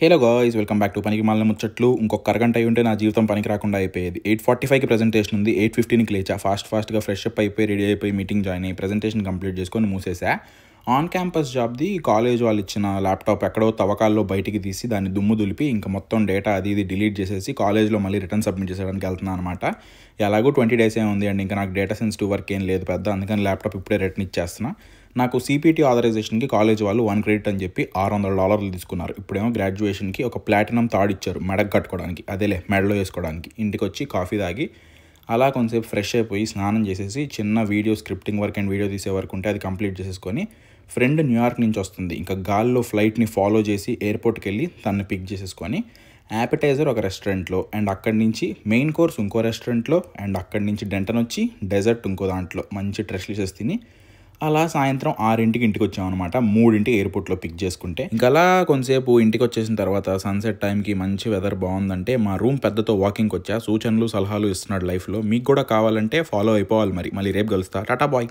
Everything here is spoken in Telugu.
Hello guys, welcome back to పనికి మాలిన ముచ్చట్లు. ఇంకొక అరగంట అయి ఉంటే నా జీవితం పనికి రాకుండా అయిపోయేది. 8:45కి ప్రెజెంటేషన్ ఉంది. 8:15కి లేచా. ఫాస్ట్గా ఫ్రెష్ అప్ అయిపోయి రెడీ అయిపోయి మీటింగ్ జాయిన్ అయ్యి ప్రెజెంటేషన్ కంప్లీట్ చేసుకొని మూసేసా. ఆన్ క్యాంపస్ జాబ్ది కాలేజ్ వాళ్ళు ఇచ్చిన ల్యాప్టాప్ ఎక్కడో తవ్వకాల్లో బయటికి తీసి దాన్ని దుమ్ము దులిపి ఇంకా మొత్తం డేటా అది ఇది డిలీట్ చేసేసి కాలేజ్లో మళ్ళీ రిటర్న్ సబ్మిట్ చేసేయడానికి వెళ్తున్నాను అనమాట. ఎలాగో 20 days ఉంది అండి, ఇంకా నాకు డేటా సెన్సిటివ్ వర్క్ ఏం లేదు పెద్ద, అందుకని ల్యాప్టాప్ ఇప్పుడే రిటర్న్ ఇచ్చేస్తున్నా. నాకు సిపిటి ఆథరైజేషన్కి కాలేజ్ వాళ్ళు 1 credit అని చెప్పి $600 తీసుకున్నారు. ఇప్పుడేమో గ్రాడ్యుయేషన్కి ఒక ప్లాటినం తాడు ఇచ్చారు మెడకు కట్టుకోవడానికి, అదేలే మెడలో వేసుకోవడానికి. ఇంటికి వచ్చి కాఫీ తాగి అలా కొంచెంసేపు ఫ్రెష్ అయిపోయి స్నానం చేసేసి చిన్న video scripting work and video తీసే వర్క్ ఉంటే అది కంప్లీట్ చేసేసుకొని, ఫ్రెండ్ న్యూయార్క్ నుంచి వస్తుంది, ఇంకా గాల్లో ఫ్లైట్ని ఫాలో చేసి ఎయిర్పోర్ట్కి వెళ్ళి తనని పిక్ చేసేసుకొని యాపిటైజర్ ఒక రెస్టారెంట్లో అండ్ అక్కడి నుంచి మెయిన్ కోర్స్ ఇంకో రెస్టారెంట్లో అండ్ అక్కడి నుంచి డెంటన్ వచ్చి డెజర్ట్ ఇంకో దాంట్లో మంచి ట్రెస్లీసెస్ తిని అలా సాయంత్రం 6ంటికి ఇంటికి వచ్చామన్నమాట. 3ంటికి ఎయిర్పోర్ట్లో పిక్ చేసుకుంటే ఇంకా అలా కొంతసేపు ఇంటికి వచ్చేసిన తర్వాత సన్సెట్ టైంకి మంచి వెదర్ బాగుందంటే మా రూమ్ పెద్దతో వాకింగ్కి వచ్చా. సూచనలు సలహాలు ఇస్తున్నాడు లైఫ్లో. మీకు కూడా కావాలంటే ఫాలో అయిపోవాలి. మళ్ళీ రేపు కలుస్తా. టాటా బాయ్.